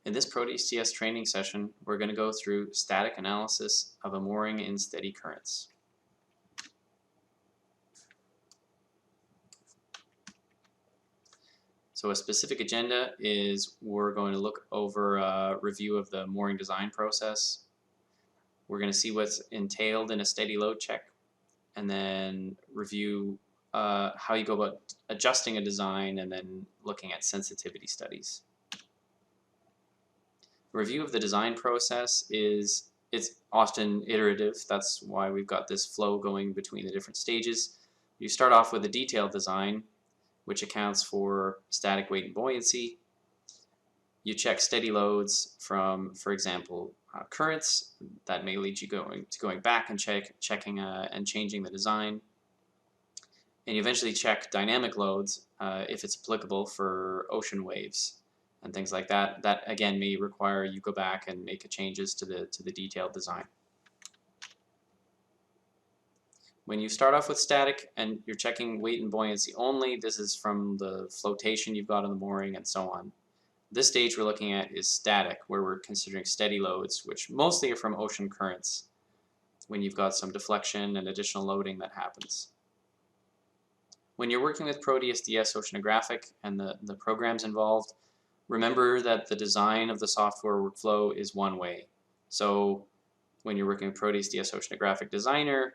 In this ProteusDS training session, we're going to go through static analysis of a mooring in steady currents. So a specific agenda is we're going to look over a review of the mooring design process. We're going to see what's entailed in a steady load check, and then review how you go about adjusting a design, and then looking at sensitivity studies. Review of the design process it's often iterative. That's why we've got this flow going between the different stages. You start off with a detailed design, which accounts for static weight and buoyancy. You check steady loads from, for example, currents. That may lead you going back and checking and changing the design. And you eventually check dynamic loads if it's applicable for ocean waves and things like that. That again may require you go back and make changes to the detailed design. When you start off with static and you're checking weight and buoyancy only, this is from the flotation you've got on the mooring and so on. This stage we're looking at is static, where we're considering steady loads, which mostly are from ocean currents, when you've got some deflection and additional loading that happens. When you're working with ProteusDS Oceanographic and the programs involved, remember that the design of the software workflow is one way. So when you're working with ProteusDS Oceanographic Designer,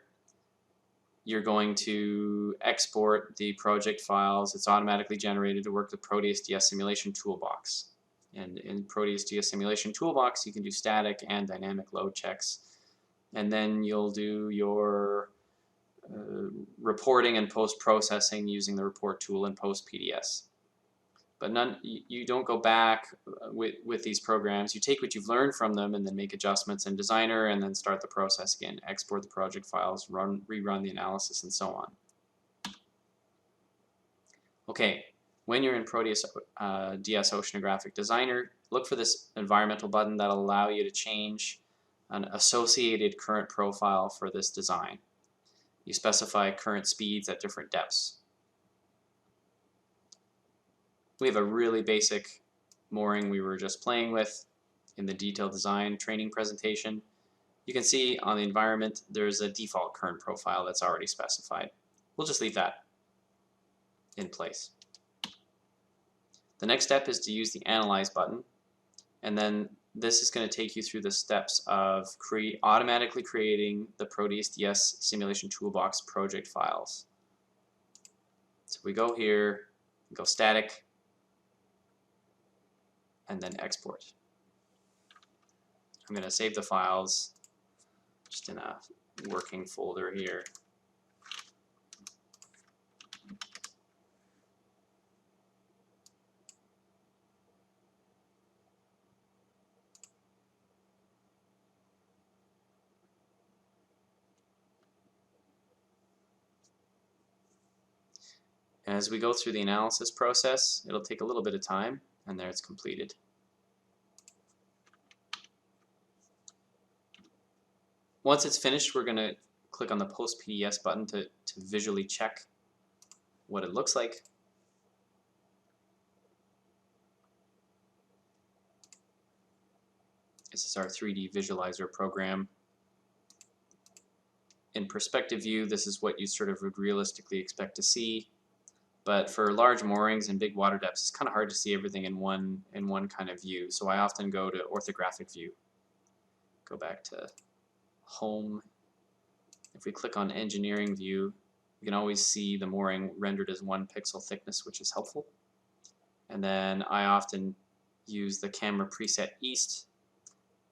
you're going to export the project files. It's automatically generated to work with ProteusDS Simulation Toolbox. And in ProteusDS Simulation Toolbox, you can do static and dynamic load checks. And then you'll do your reporting and post-processing using the report tool in PostPDS. But you don't go back with these programs. You take what you've learned from them and then make adjustments in Designer, and then start the process again. Export the project files, rerun the analysis, and so on. Okay, when you're in ProteusDS Oceanographic Designer, look for this environmental button that'll allow you to change an associated current profile for this design. You specify current speeds at different depths. We have a really basic mooring we were just playing with in the detailed design training presentation. You can see on the environment there's a default current profile that's already specified. We'll just leave that in place. The next step is to use the Analyze button, and then this is going to take you through the steps of automatically creating the ProteusDS Simulation Toolbox project files. So we go here, go static, and then export. I'm going to save the files just in a working folder here. As we go through the analysis process, it'll take a little bit of time, and there it's completed. Once it's finished, we're going to click on the PostPDS button to visually check what it looks like. This is our 3D visualizer program. In perspective view, this is what you sort of would realistically expect to see. But for large moorings and big water depths, it's kind of hard to see everything in one kind of view. So I often go to orthographic view. Go back to Home. If we click on Engineering View, you can always see the mooring rendered as 1 pixel thickness, which is helpful. And then I often use the camera preset East,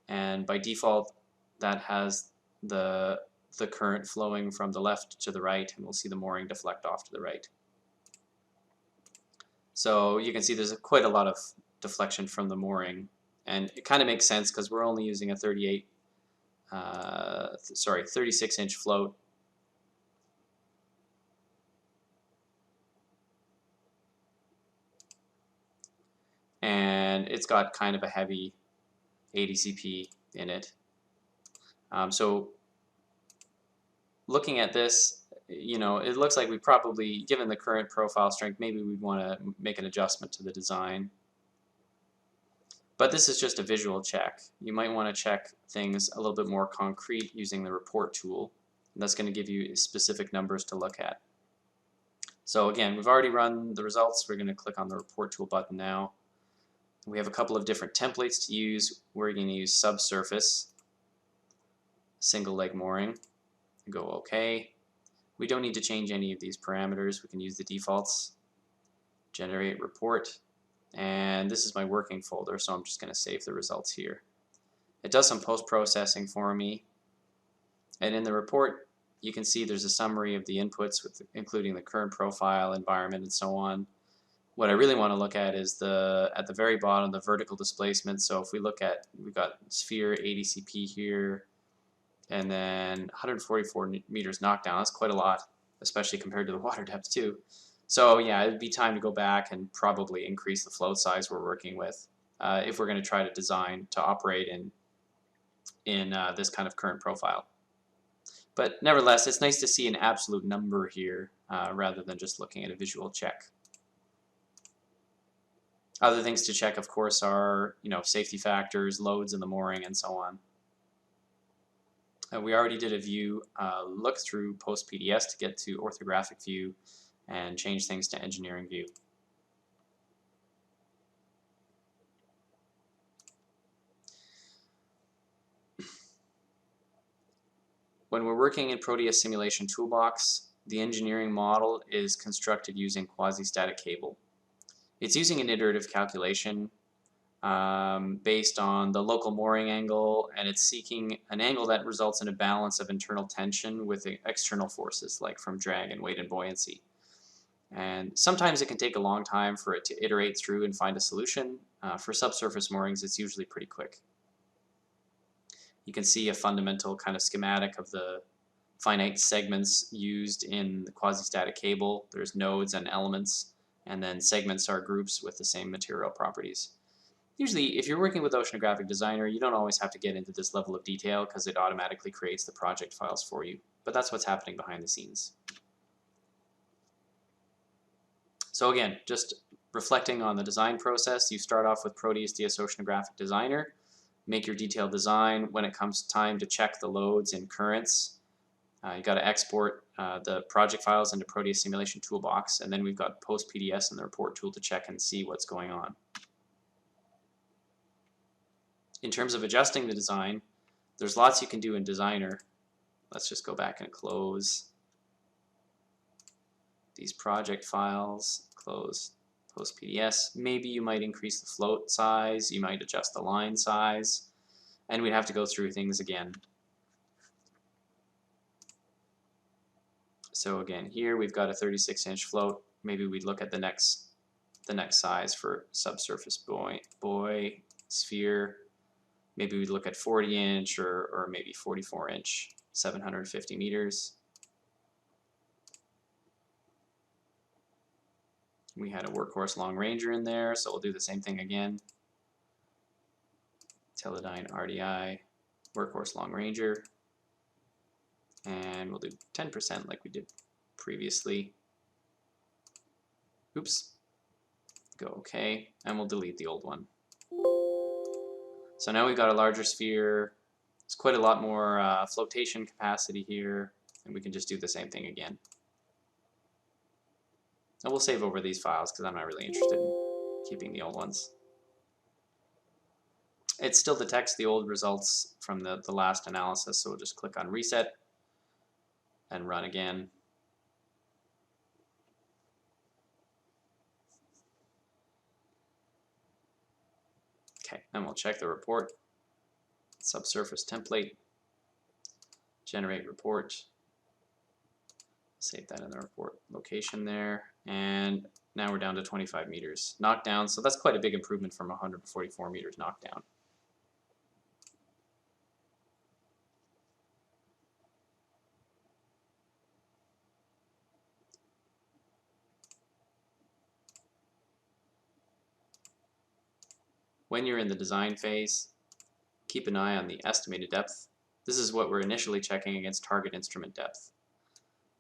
and by default that has the current flowing from the left to the right, and we'll see the mooring deflect off to the right. So you can see there's quite a lot of deflection from the mooring, and it kind of makes sense because we're only using a 36-inch float. And it's got kind of a heavy ADCP in it. So looking at this, you know, it looks like we probably, given the current profile strength, maybe we'd want to make an adjustment to the design. But this is just a visual check. You might want to check things a little bit more concrete using the report tool. And that's going to give you specific numbers to look at. So again, we've already run the results. We're going to click on the report tool button now. We have a couple of different templates to use. We're going to use subsurface, single leg mooring, go OK. We don't need to change any of these parameters. We can use the defaults, generate report, and this is my working folder, so I'm just going to save the results here. It does some post-processing for me, and in the report you can see there's a summary of the inputs with including the current profile, environment, and so on. What I really want to look at is at the very bottom, the vertical displacement. So if we look at, we've got sphere 80 CP here, and then 144 meters knockdown. That's quite a lot, especially compared to the water depth too. So yeah, it'd be time to go back and probably increase the float size we're working with if we're going to try to design to operate in this kind of current profile. But nevertheless, it's nice to see an absolute number here rather than just looking at a visual check. Other things to check, of course, are safety factors, loads in the mooring, and so on. We already did a view look through ProteusDS to get to orthographic view and change things to engineering view. When we're working in ProteusDS Simulation Toolbox, the engineering model is constructed using quasi-static cable. It's using an iterative calculation based on the local mooring angle, and it's seeking an angle that results in a balance of internal tension with external forces like from drag and weight and buoyancy. And sometimes it can take a long time for it to iterate through and find a solution. For subsurface moorings, it's usually pretty quick. You can see a fundamental kind of schematic of the finite segments used in the quasi-static cable. There's nodes and elements, and then segments are groups with the same material properties. Usually, if you're working with Oceanographic Designer, you don't always have to get into this level of detail because it automatically creates the project files for you. But that's what's happening behind the scenes. So again, just reflecting on the design process, you start off with ProteusDS Oceanographic Designer, make your detailed design. When it comes time to check the loads and currents, you got to export the project files into ProteusDS Simulation Toolbox, and then we've got ProteusDS and the report tool to check and see what's going on. In terms of adjusting the design, there's lots you can do in Designer. Let's just go back and close these project files, close ProteusDS. Maybe you might increase the float size, you might adjust the line size, and we'd have to go through things again. So again, here we've got a 36-inch float. Maybe we'd look at the next size for subsurface buoy sphere. Maybe we'd look at 40-inch or maybe 44-inch, 750 meters. We had a workhorse long ranger in there, so we'll do the same thing again. Teledyne RDI, workhorse long ranger. And we'll do 10% like we did previously. Oops. Go OK, and we'll delete the old one. So now we've got a larger sphere. It's quite a lot more flotation capacity here, and we can just do the same thing again. And we'll save over these files because I'm not really interested in keeping the old ones. It still detects the old results from the last analysis, so we'll just click on Reset and run again. Okay, and we'll check the report. Subsurface template, generate report. Save that in the report location there, and now we're down to 25 meters knockdown, so that's quite a big improvement from 144 meters knockdown. When you're in the design phase, keep an eye on the estimated depth. This is what we're initially checking against target instrument depth.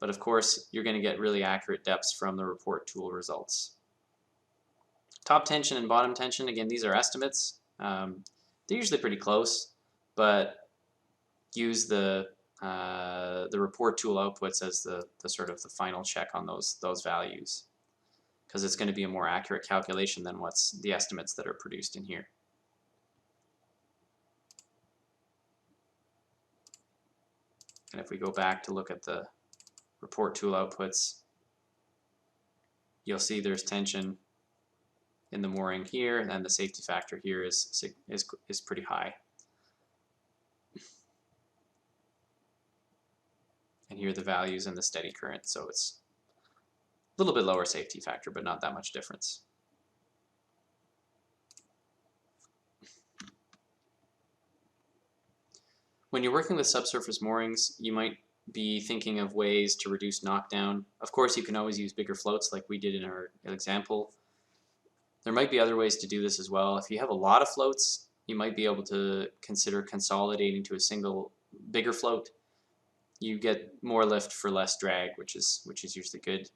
But of course, you're going to get really accurate depths from the report tool results. Top tension and bottom tension, again, these are estimates. They're usually pretty close, but use the report tool outputs as the sort of the final check on those values, because it's going to be a more accurate calculation than what's the estimates that are produced in here. And if we go back to look at the report tool outputs, you'll see there's tension in the mooring here, and the safety factor here is pretty high. And here are the values in the steady current, so it's a little bit lower safety factor, but not that much difference. When you're working with subsurface moorings, you might be thinking of ways to reduce knockdown. Of course, you can always use bigger floats like we did in our example. There might be other ways to do this as well. If you have a lot of floats, you might be able to consider consolidating to a single bigger float. You get more lift for less drag, which is usually good.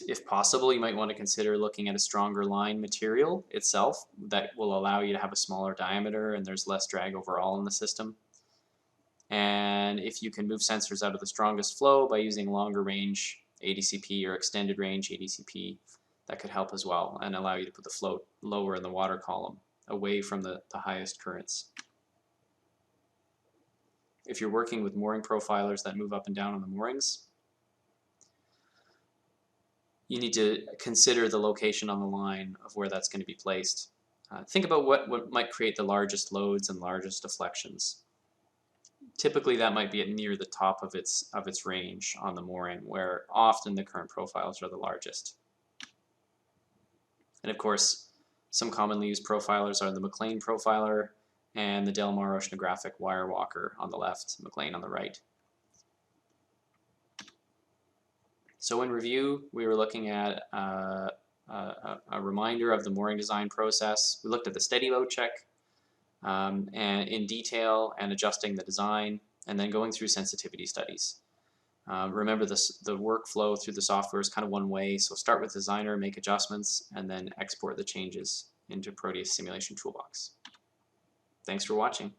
If possible, you might want to consider looking at a stronger line material itself that will allow you to have a smaller diameter and there's less drag overall in the system. And if you can move sensors out of the strongest flow by using longer range ADCP or extended range ADCP, that could help as well and allow you to put the float lower in the water column, away from the highest currents. If you're working with mooring profilers that move up and down on the moorings, you need to consider the location on the line of where that's going to be placed. Think about what might create the largest loads and largest deflections. Typically that might be near the top of its range on the mooring, where often the current profiles are the largest. And of course, some commonly used profilers are the McLean profiler and the Del Mar Oceanographic wire walker on the left, McLean on the right. So in review, we were looking at a reminder of the mooring design process. We looked at the steady load check and in detail and adjusting the design, and then going through sensitivity studies. Remember the workflow through the software is kind of one way, so start with Designer, make adjustments, and then export the changes into Proteus Simulation Toolbox. Thanks for watching.